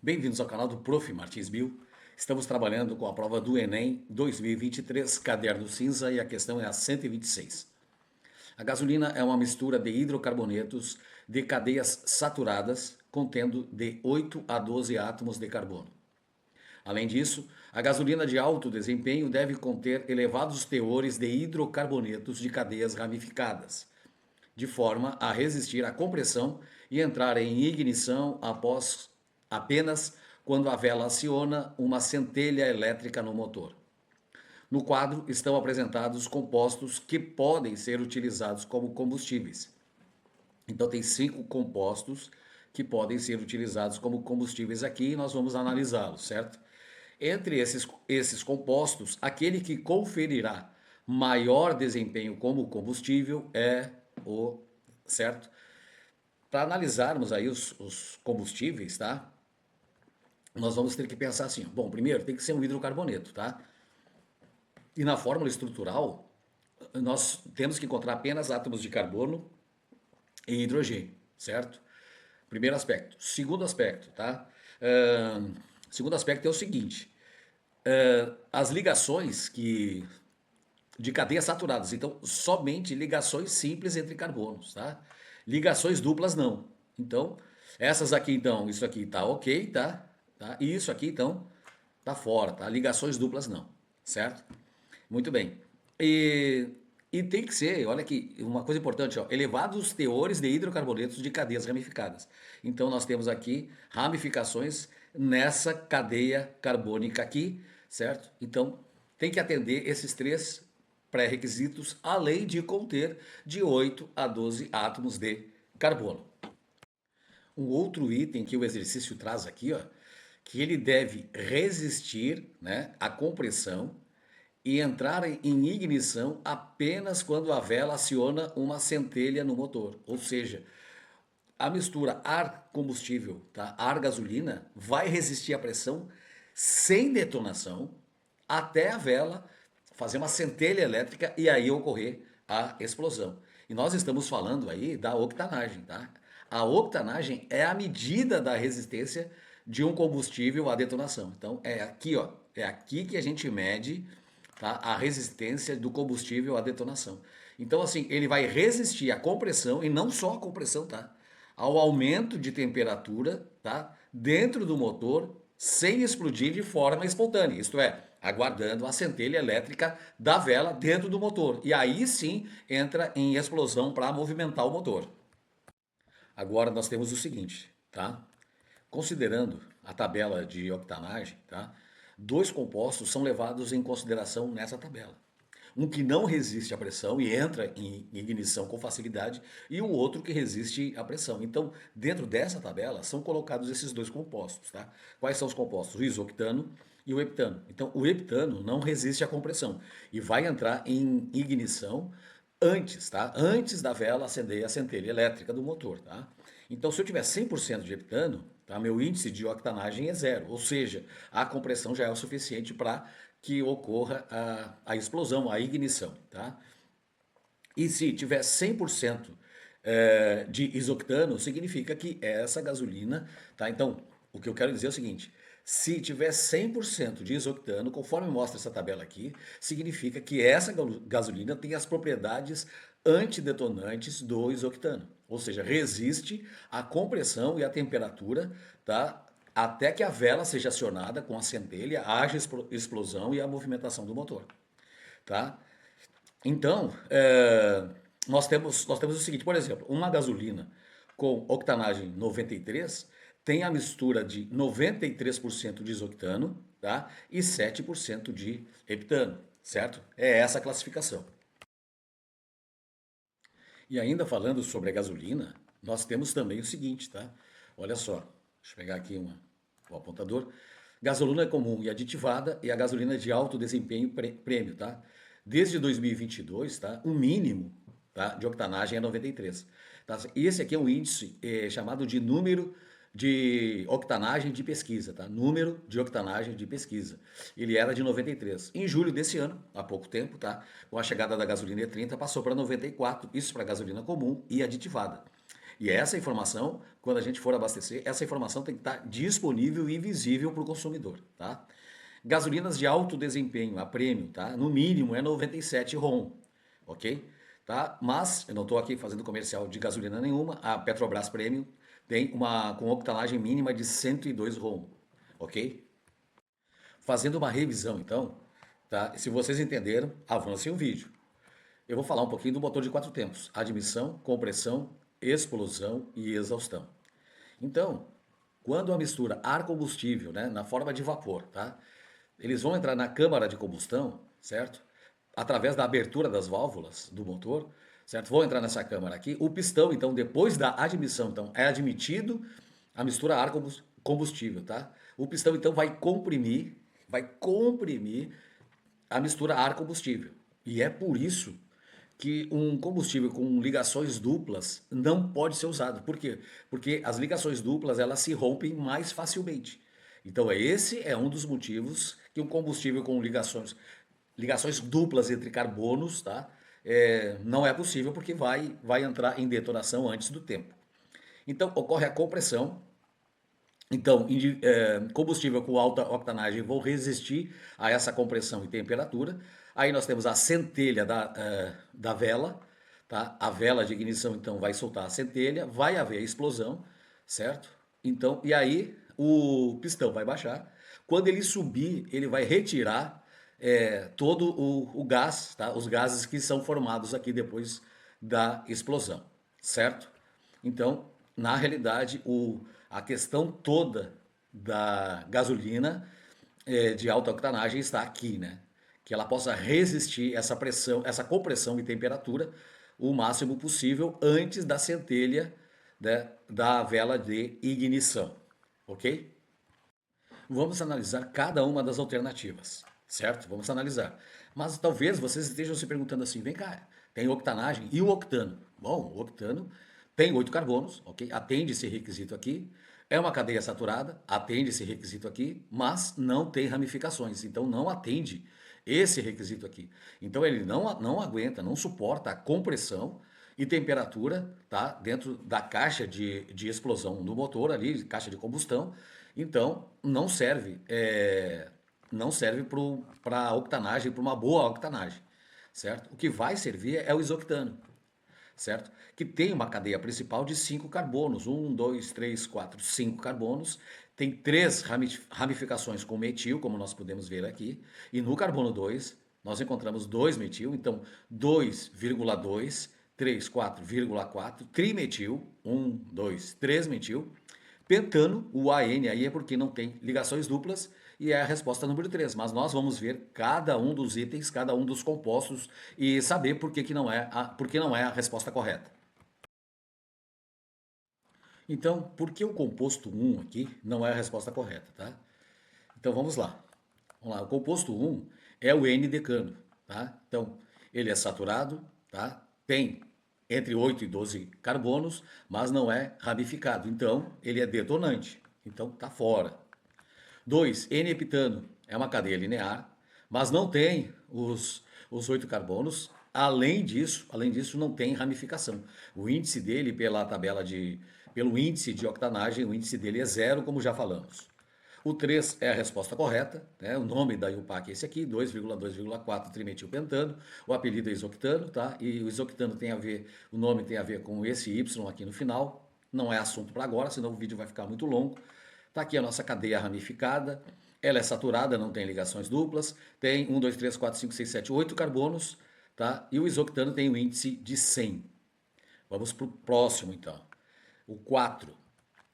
Bem-vindos ao canal do Prof. Martins Bill. Estamos trabalhando com a prova do Enem 2023, caderno cinza, e a questão é a 126. A gasolina é uma mistura de hidrocarbonetos de cadeias saturadas, contendo de 8 a 12 átomos de carbono. Além disso, a gasolina de alto desempenho deve conter elevados teores de hidrocarbonetos de cadeias ramificadas, de forma a resistir à compressão e entrar em ignição após apenas quando a vela aciona uma centelha elétrica no motor. No quadro estão apresentados compostos que podem ser utilizados como combustíveis. Então tem 5 compostos que podem ser utilizados como combustíveis aqui e nós vamos analisá-los, certo? Entre esses compostos, aquele que conferirá maior desempenho como combustível é o certo? Para analisarmos aí os combustíveis, tá? Nós vamos ter que pensar assim, bom, primeiro tem que ser um hidrocarboneto, tá? E na fórmula estrutural, nós temos que encontrar apenas átomos de carbono e hidrogênio, certo? Primeiro aspecto. Segundo aspecto, tá? Segundo aspecto é o seguinte, as ligações de cadeias saturadas, então somente ligações simples entre carbonos, tá? Ligações duplas não. Então, essas aqui então, isso aqui tá ok, tá? E isso aqui então tá fora, tá? Ligações duplas não, certo? Muito bem. E tem que ser, olha aqui, uma coisa importante, ó, elevados teores de hidrocarbonetos de cadeias ramificadas. Então nós temos aqui ramificações nessa cadeia carbônica aqui, certo? Então tem que atender esses três pré-requisitos, além de conter de 8 a 12 átomos de carbono. Um outro item que o exercício traz aqui, ó, que ele deve resistir, né, à compressão e entrar em ignição apenas quando a vela aciona uma centelha no motor. Ou seja, a mistura ar-combustível, tá? Ar-gasolina, vai resistir à pressão sem detonação até a vela fazer uma centelha elétrica e aí ocorrer a explosão. E nós estamos falando aí da octanagem, tá? A octanagem é a medida da resistência de um combustível à detonação. Então é aqui, ó, é aqui que a gente mede, tá, a resistência do combustível à detonação. Então assim, ele vai resistir à compressão e não só à compressão, tá? Ao aumento de temperatura, tá? Dentro do motor, sem explodir de forma espontânea, isto é, aguardando a centelha elétrica da vela dentro do motor. E aí sim entra em explosão para movimentar o motor. Agora nós temos o seguinte, tá? Considerando a tabela de octanagem, tá? Dois compostos são levados em consideração nessa tabela. Um que não resiste à pressão e entra em ignição com facilidade, e o outro que resiste à pressão. Então, dentro dessa tabela, são colocados esses dois compostos, tá? Quais são os compostos? O isoctano e o heptano. Então, o heptano não resiste à compressão e vai entrar em ignição antes, tá? Antes da vela acender a centelha elétrica do motor, tá? Então, se eu tiver 100% de heptano, tá? Meu índice de octanagem é zero, ou seja, a compressão já é o suficiente para que ocorra a explosão, a ignição, tá? E se tiver 100% de isoctano, significa que essa gasolina, tá? Então, o que eu quero dizer é o seguinte, se tiver 100% de isoctano, conforme mostra essa tabela aqui, significa que essa gasolina tem as propriedades antidetonantes do isoctano. Ou seja, resiste à compressão e à temperatura, tá? Até que a vela seja acionada com a centelha, haja explosão e a movimentação do motor, tá? Então, nós temos o seguinte, por exemplo, uma gasolina com octanagem 93 tem a mistura de 93% de isoctano, tá? E 7% de heptano, certo? É essa a classificação. E ainda falando sobre a gasolina, nós temos também o seguinte, tá? Olha só, deixa eu pegar aqui o apontador. Gasolina comum e aditivada e a gasolina de alto desempenho prêmio, tá? Desde 2022, tá? O mínimo, tá, de octanagem é 93. Tá? Esse aqui é um índice chamado de número de octanagem de pesquisa, tá? Número de octanagem de pesquisa. Ele era de 93. Em julho desse ano, há pouco tempo, tá? Com a chegada da gasolina E30, passou para 94, isso para gasolina comum e aditivada. E essa informação, quando a gente for abastecer, essa informação tem que estar disponível e visível para o consumidor, tá? Gasolinas de alto desempenho, a prêmio, tá? No mínimo é 97 RON, ok? Tá? Mas eu não estou aqui fazendo comercial de gasolina nenhuma. A Petrobras Premium tem uma com octanagem mínima de 102 RON, ok? Fazendo uma revisão, então, tá? Se vocês entenderam, avancem o vídeo. Eu vou falar um pouquinho do motor de quatro tempos: admissão, compressão, explosão e exaustão. Então, quando a mistura ar-combustível, né, na forma de vapor, tá? Eles vão entrar na câmara de combustão, certo? Através da abertura das válvulas do motor, certo? Vão entrar nessa câmara aqui. O pistão, então, depois da admissão, então, é admitido a mistura ar-combustível, tá? O pistão, então, vai comprimir a mistura ar-combustível. E é por isso que um combustível com ligações duplas não pode ser usado. Por quê? Porque as ligações duplas elas se rompem mais facilmente. Então esse é um dos motivos que um combustível com ligações duplas entre carbonos, tá? Não é possível porque vai entrar em detonação antes do tempo. Então ocorre a compressão. Então, combustível com alta octanagem vão resistir a essa compressão e temperatura. Aí nós temos a centelha da vela, tá? A vela de ignição, então, vai soltar a centelha, vai haver a explosão, certo? Então, e aí o pistão vai baixar. Quando ele subir, ele vai retirar todo o gás, tá? Os gases que são formados aqui depois da explosão, certo? Então, na realidade, a questão toda da gasolina de alta octanagem está aqui, né? Que ela possa resistir essa pressão, essa compressão e temperatura o máximo possível antes da centelha, né, da vela de ignição, ok? Vamos analisar cada uma das alternativas, certo? Vamos analisar. Mas talvez vocês estejam se perguntando assim, vem cá, tem octanagem e o octano? Bom, o octano tem 8 carbonos, ok? Atende esse requisito aqui. É uma cadeia saturada, atende esse requisito aqui, mas não tem ramificações, então não atende esse requisito aqui. Então ele não aguenta, não suporta a compressão e temperatura, tá? Dentro da caixa de explosão do motor ali, caixa de combustão. Então não serve para octanagem, para uma boa octanagem, certo? O que vai servir é o isoctano, certo? Que tem uma cadeia principal de 5 carbonos, 5 carbonos, tem 3 ramificações com metil, como nós podemos ver aqui, e no carbono 2 nós encontramos 2 metil, então 2,2, 3, 4,4, trimetil, 2, 3 metil, pentano, o AN aí é porque não tem ligações duplas e é a resposta número 3. Mas nós vamos ver cada um dos itens, cada um dos compostos e saber por que não é a resposta correta. Então, por que o composto 1 aqui não é a resposta correta, tá? Então vamos lá. Vamos lá. O composto 1 é o N-decano, tá? Então, ele é saturado, tá? Tem entre 8 e 12 carbonos, mas não é ramificado. Então, ele é detonante. Então, tá fora. 2, N-heptano é uma cadeia linear, mas não tem os 8 carbonos. Além disso, não tem ramificação. O índice dele, pelo índice de octanagem, o índice dele é 0, como já falamos. O 3 é a resposta correta, né? O nome da IUPAC é esse aqui, 2,2,4 trimetilpentano. O apelido é isoctano, tá? E o isoctano o nome tem a ver com esse Y aqui no final. Não é assunto para agora, senão o vídeo vai ficar muito longo. Tá aqui a nossa cadeia ramificada. Ela é saturada, não tem ligações duplas. Tem 1, 2, 3, 4, 5, 6, 7, 8 carbonos, tá? E o isoctano tem um índice de 100. Vamos para o próximo, então. O 4.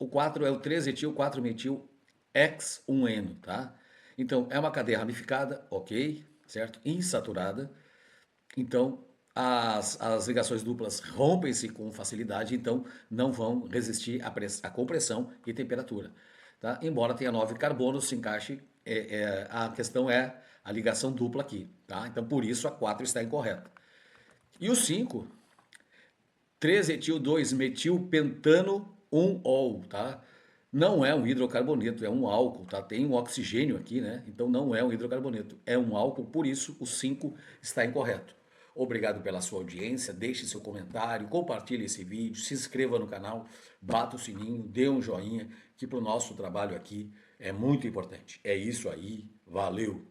O 4 é o 3-etil, 4-metil, X1N, tá? Então, é uma cadeia ramificada, ok, certo? Insaturada. Então, as ligações duplas rompem-se com facilidade, então não vão resistir à compressão e temperatura, tá? Embora tenha 9 carbonos, se encaixe, a questão é a ligação dupla aqui, tá? Então, por isso, a 4 está incorreta. E o 5, 3-etil, 2-metil, pentano, 1-ol, tá? Não é um hidrocarboneto, é um álcool, tá? Tem um oxigênio aqui, né? Então não é um hidrocarboneto, é um álcool, por isso o 5 está incorreto. Obrigado pela sua audiência, deixe seu comentário, compartilhe esse vídeo, se inscreva no canal, bata o sininho, dê um joinha, que para o nosso trabalho aqui é muito importante. É isso aí, valeu!